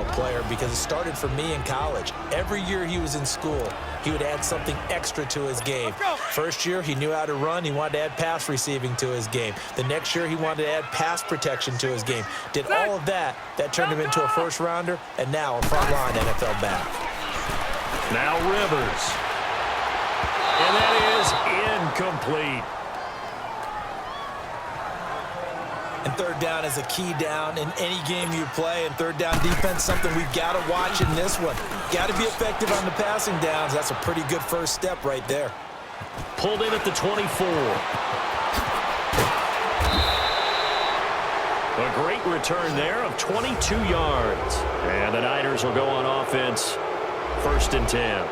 NFL player because it started for me in college. Every year he was in school, he would add something extra to his game. First year, he knew how to run. He wanted to add pass receiving to his game. The next year, he wanted to add pass protection to his game. Did all of that. That turned him into a first-rounder, and now a front-line NFL back. Now Rivers. And that is incomplete. And third down is a key down in any game you play. And third down defense, something we've got to watch in this one. Got to be effective on the passing downs. That's a pretty good first step right there. Pulled in at the 24. A great return there of 22 yards. And the Niners will go on offense. 1st and 10.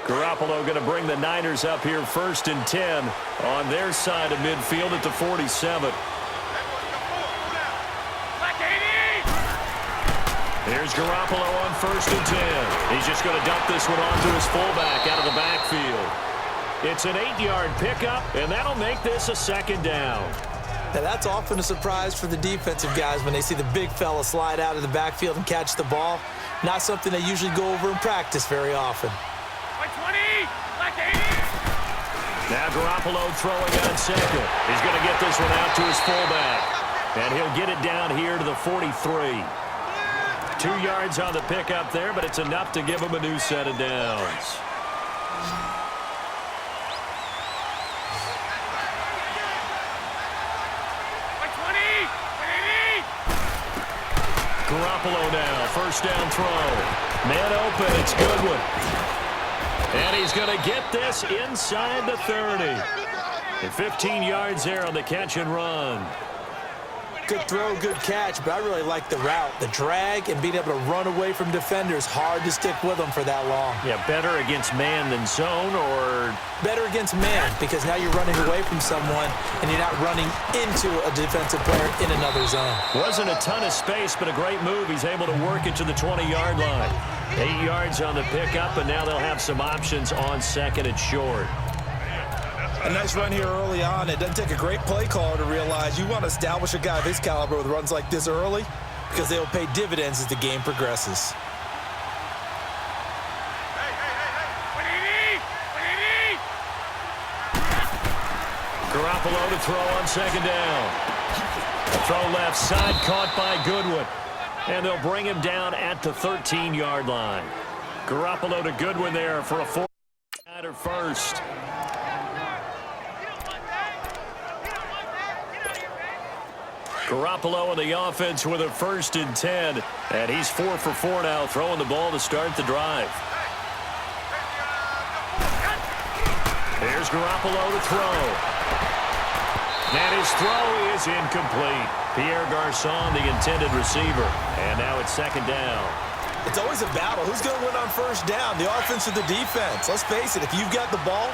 Garoppolo going to bring the Niners up here 1st and 10 on their side of midfield at the 47. Here's Garoppolo on 1st and 10. He's just going to dump this one onto his fullback out of the backfield. It's an 8-yard pickup, and that'll make this a 2nd down. Now, that's often a surprise for the defensive guys when they see the big fella slide out of the backfield and catch the ball. Not something they usually go over in practice very often. Now Garoppolo throwing on 2nd. He's going to get this one out to his fullback. And he'll get it down here to the 43. 2 yards on the pickup there, but it's enough to give him a new set of downs. Garoppolo now, 1st down throw. Man open, it's Goodwin. And he's going to get this inside the 30. And 15 yards there on the catch and run. Good throw, good catch, but I really like the route. The drag and being able to run away from defenders, hard to stick with them for that long. Yeah, better against man than zone, or? Better against man, because now you're running away from someone and you're not running into a defensive player in another zone. Wasn't a ton of space, but a great move. He's able to work it to the 20-yard line. 8 yards on the pickup, and now they'll have some options on 2nd and short. A nice run here early on. It doesn't take a great play caller to realize you want to establish a guy of his caliber with runs like this early because they will pay dividends as the game progresses. Garoppolo to throw on 2nd down. Throw left side, caught by Goodwin. And they'll bring him down at the 13-yard line. Garoppolo to Goodwin there for a 4-yarder first. Garoppolo on the offense with a 1st and 10. And he's 4 for 4 now, throwing the ball to start the drive. Here's Garoppolo to throw. And his throw is incomplete. Pierre Garçon, the intended receiver. And now it's 2nd down. It's always a battle. Who's going to win on 1st down, the offense or the defense? Let's face it, if you've got the ball,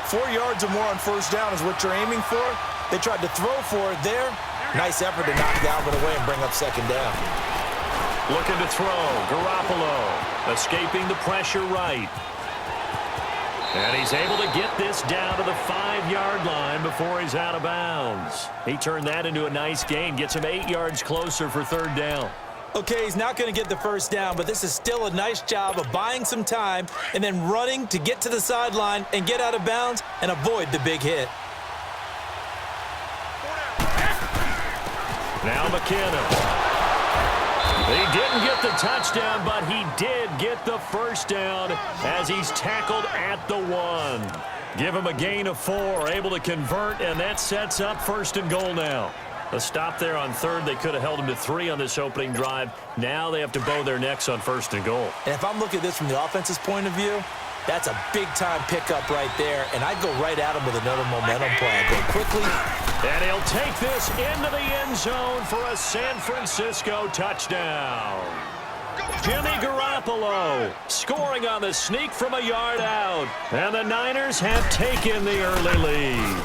4 yards or more on 1st down is what you're aiming for. They tried to throw for it there. Nice effort to knock Dalvin away and bring up 2nd down. Looking to throw. Garoppolo escaping the pressure right. And he's able to get this down to the 5-yard line before he's out of bounds. He turned that into a nice gain. Gets him 8 yards closer for 3rd down. Okay, he's not going to get the 1st down, but this is still a nice job of buying some time and then running to get to the sideline and get out of bounds and avoid the big hit. Now McKinnon. He didn't get the touchdown, but he did get the 1st down as he's tackled at the 1. Give him a gain of 4, able to convert, and that sets up 1st and goal now. A stop there on 3rd. They could have held him to 3 on this opening drive. Now they have to bow their necks on 1st and goal. And if I'm looking at this from the offense's point of view, that's a big-time pickup right there, and I'd go right at him with another momentum play. I'd go quickly. And he'll take this into the end zone for a San Francisco touchdown. Jimmy Garoppolo scoring on the sneak from a yard out. And the Niners have taken the early lead.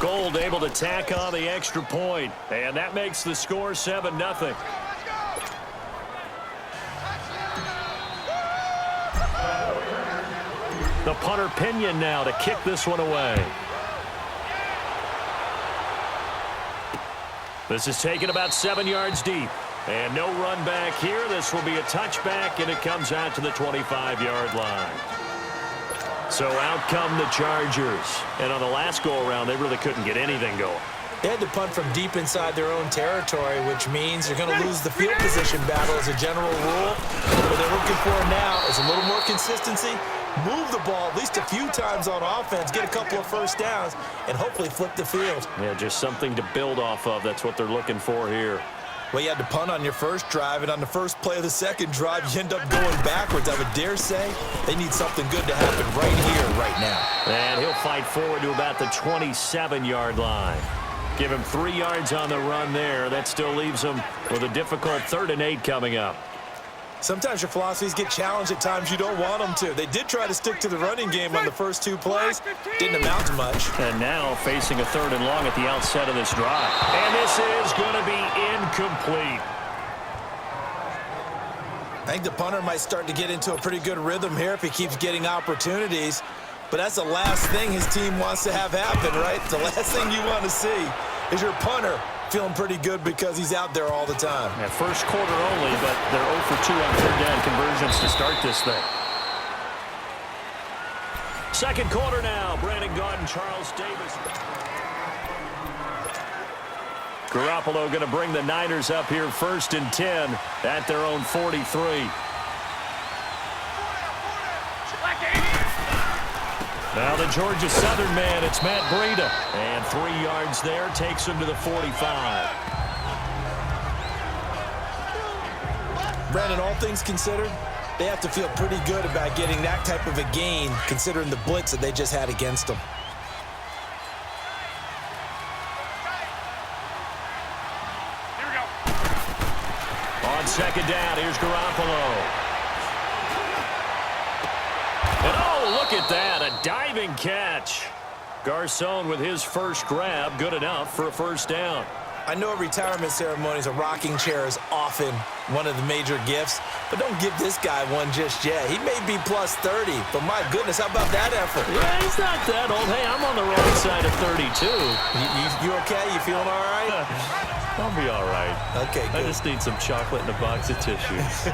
Gold able to tack on the extra point, and that makes the score 7-0. The punter Pinion now to kick this one away. This is taken about 7 yards deep. And no run back here. This will be a touchback, and it comes out to the 25-yard line. So out come the Chargers. And on the last go-around, they really couldn't get anything going. They had to punt from deep inside their own territory, which means you're going to lose the field position battle as a general rule. What they're looking for now is a little more consistency, move the ball at least a few times on offense, get a couple of first downs, and hopefully flip the field. Yeah, just something to build off of. That's what they're looking for here. Well, you had to punt on your first drive, and on the first play of the second drive, you end up going backwards. I would dare say they need something good to happen right here, right now. And he'll fight forward to about the 27-yard line. Give him 3 yards on the run there. That still leaves him with a difficult 3rd and 8 coming up. Sometimes your philosophies get challenged at times you don't want them to. They did try to stick to the running game on the first 2 plays. Didn't amount to much. And now facing a 3rd and long at the outset of this drive. And this is going to be incomplete. I think the punter might start to get into a pretty good rhythm here if he keeps getting opportunities. But that's the last thing his team wants to have happen, right? The last thing you want to see is your punter feeling pretty good because he's out there all the time. Yeah, first quarter only, but they're 0 for 2 on 3rd down conversions to start this thing. Second quarter now. Brandon Gaudin, Charles Davis. Garoppolo going to bring the Niners up here 1st and 10 at their own 43. Now the Georgia Southern man, it's Matt Breida. And 3 yards there takes him to the 45. Brandon, all things considered, they have to feel pretty good about getting that type of a gain considering the blitz that they just had against them. Here we go. On 2nd down, here's Garoppolo. And oh, look at that, a diving catch. Garcon with his first grab, good enough for a 1st down. I know at retirement ceremonies, a rocking chair is often one of the major gifts, but don't give this guy one just yet. He may be plus 30, but my goodness, how about that effort? Yeah, he's not that old. Hey, I'm on the wrong side of 32. You okay? You feeling all right? I'll be all right. Okay, good. I just need some chocolate and a box of tissues.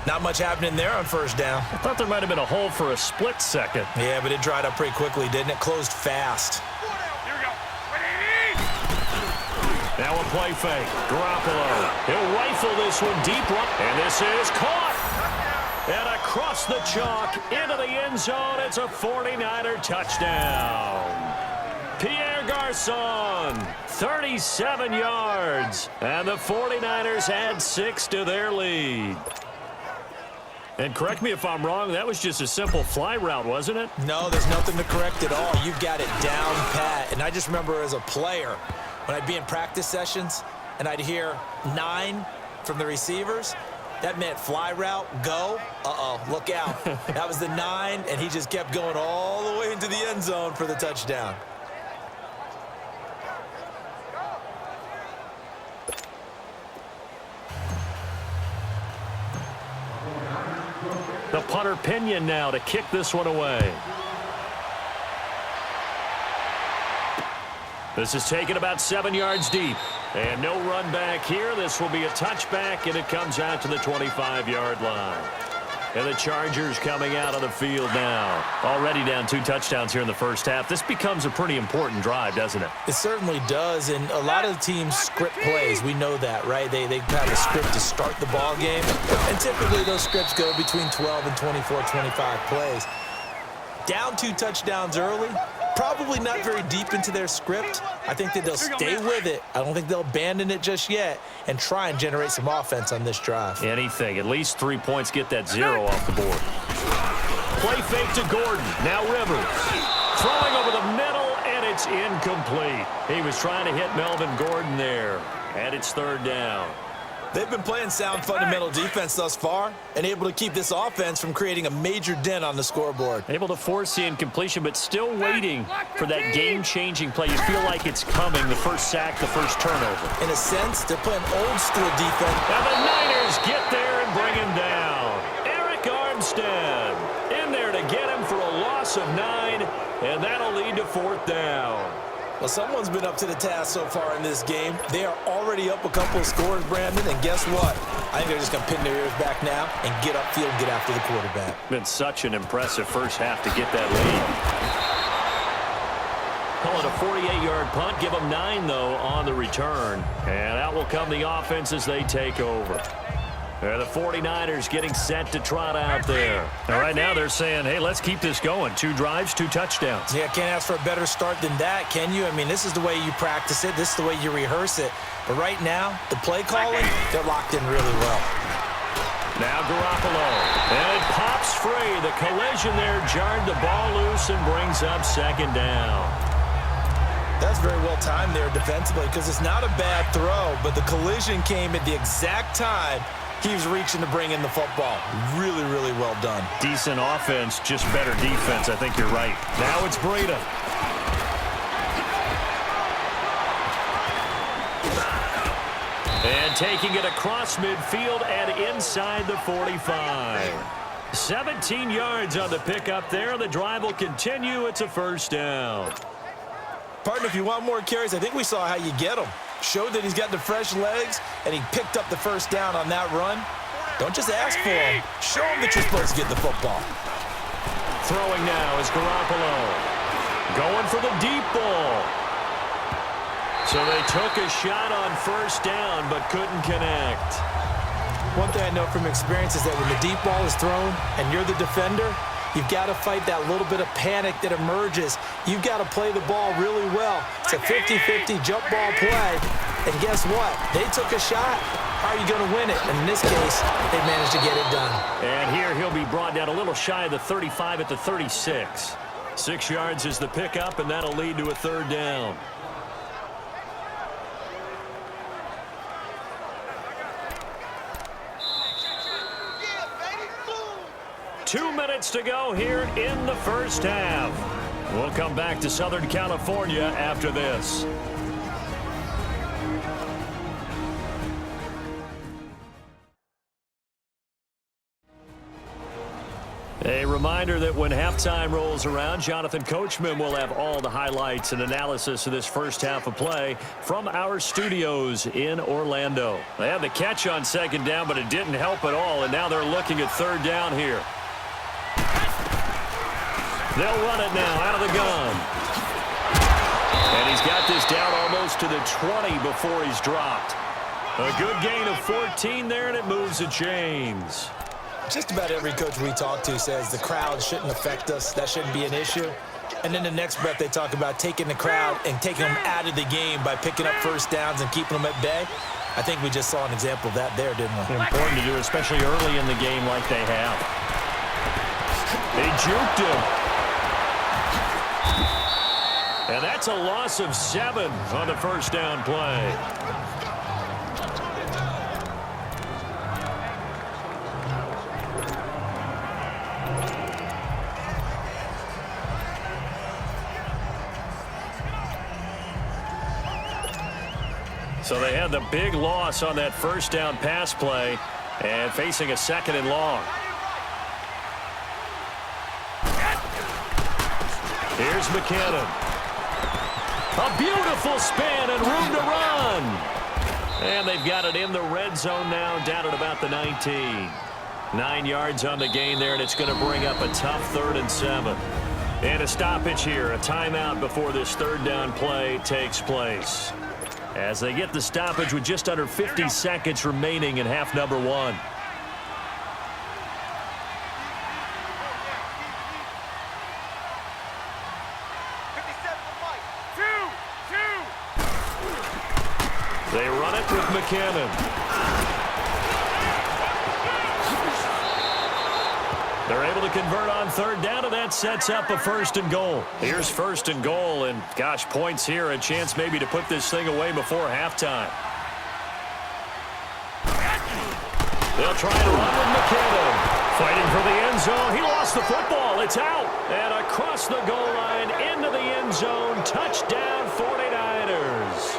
Not much happening there on 1st down. I thought there might have been a hole for a split second. Yeah, but it dried up pretty quickly, didn't it? Closed fast. Here we go. Now a play fake. Garoppolo. He'll rifle this one deep. And this is caught. And across the chalk into the end zone. It's a 49er touchdown. Pierre Garcon, 37 yards. And the 49ers add 6 to their lead. And correct me if I'm wrong, that was just a simple fly route, wasn't it? No, there's nothing to correct at all. You've got it down pat. And I just remember as a player, when I'd be in practice sessions and I'd hear 9 from the receivers, that meant fly route, go. Uh-oh, look out. That was the 9, and he just kept going all the way into the end zone for the touchdown. The punter Pinion now to kick this one away. This is taken about 7 yards deep. And no run back here. This will be a touchback, and it comes out to the 25-yard line. And the Chargers coming out on the field now. Already down 2 touchdowns here in the first half. This becomes a pretty important drive, doesn't it? It certainly does, and a lot of teams script plays. We know that, right? They have a script to start the ball game, and typically those scripts go between 12 and 24, 25 plays. Down 2 touchdowns early, probably not very deep into their script. I think that they'll stay with it. I don't think they'll abandon it just yet and try and generate some offense on this drive. Anything. At least 3 points, get that 0 off the board. Play fake to Gordon. Now Rivers. Throwing over the middle, and it's incomplete. He was trying to hit Melvin Gordon there, and it's 3rd down. They've been playing sound fundamental defense thus far and able to keep this offense from creating a major dent on the scoreboard. Able to force the incompletion, but still waiting for that game-changing play. You feel like it's coming, the first sack, the first turnover. In a sense, they're playing old-school defense. And the Niners get there and bring him down. Eric Armstead in there to get him for a loss of 9, and that'll lead to 4th down. Well, someone's been up to the task so far in this game. They are already up a couple of scores, Brandon, and guess what? I think they're just going to pin their ears back now and get upfield and get after the quarterback. Been such an impressive first half to get that lead. Call it a 48-yard punt. Give them 9, though, on the return. And out will come the offense as they take over. The 49ers getting set to trot out there. And right now they're saying, hey, let's keep this going. 2 drives, 2 touchdowns. Yeah, can't ask for a better start than that, can you? I mean, this is the way you practice it. This is the way you rehearse it. But right now, the play calling, they're locked in really well. Now Garoppolo. And it pops free. The collision there jarred the ball loose and brings up second down. That's very well timed there defensively because it's not a bad throw, but the collision came at the exact time he was reaching to bring in the football. Really, really well done. Decent offense, just better defense. I think you're right. Now it's Breida. And taking it across midfield and inside the 45. 17 yards on the pickup there. The drive will continue. It's a first down. Partner, if you want more carries, I think we saw how you get them. Showed that he's got the fresh legs, and he picked up the first down on that run. Don't just ask for him. Show him that you're supposed to get the football. Throwing now is Garoppolo. Going for the deep ball. So they took a shot on first down, but couldn't connect. One thing I know from experience is that when the deep ball is thrown and you're the defender, you've got to fight that little bit of panic that emerges. You've got to play the ball really well. It's a 50-50 jump ball play. And guess what? They took a shot. How are you going to win it? And in this case, they managed to get it done. And here he'll be brought down a little shy of the 35 at the 36. 6 yards is the pickup, and that'll lead to a third down. Two minutes to go here in the first half. We'll come back to Southern California after this. A reminder that when halftime rolls around, Jonathan Coachman will have all the highlights and analysis of this first half of play from our studios in Orlando. They had the catch on second down, but it didn't help at all, and now they're looking at third down here. They'll run it now out of the gun. And he's got this down almost to the 20 before he's dropped. A good gain of 14 there, and it moves the chains. Just about every coach we talk to says the crowd shouldn't affect us. That shouldn't be an issue. And then the next breath they talk about taking the crowd and taking them out of the game by picking up first downs and keeping them at bay. I think we just saw an example of that there, didn't we? Important to do, especially early in the game like they have. They juked him. And that's a loss of 7 on the first down play. So they had the big loss on that first down pass play and facing a second and long. Here's McKinnon. A beautiful spin and room to run. And they've got it in the red zone now, down at about the 19. 9 yards on the gain there, and it's going to bring up a tough 3rd and 7. And a stoppage here, a timeout before this third down play takes place. As they get the stoppage with just under 50 seconds remaining in half number 1. They run it with McKinnon. They're able to convert on third down, and that sets up a 1st and goal. Here's 1st and goal, and gosh, points here, a chance maybe to put this thing away before halftime. They'll try to run with McKinnon. Fighting for the end zone. He lost the football. It's out. And across the goal line into the end zone. Touchdown 49ers.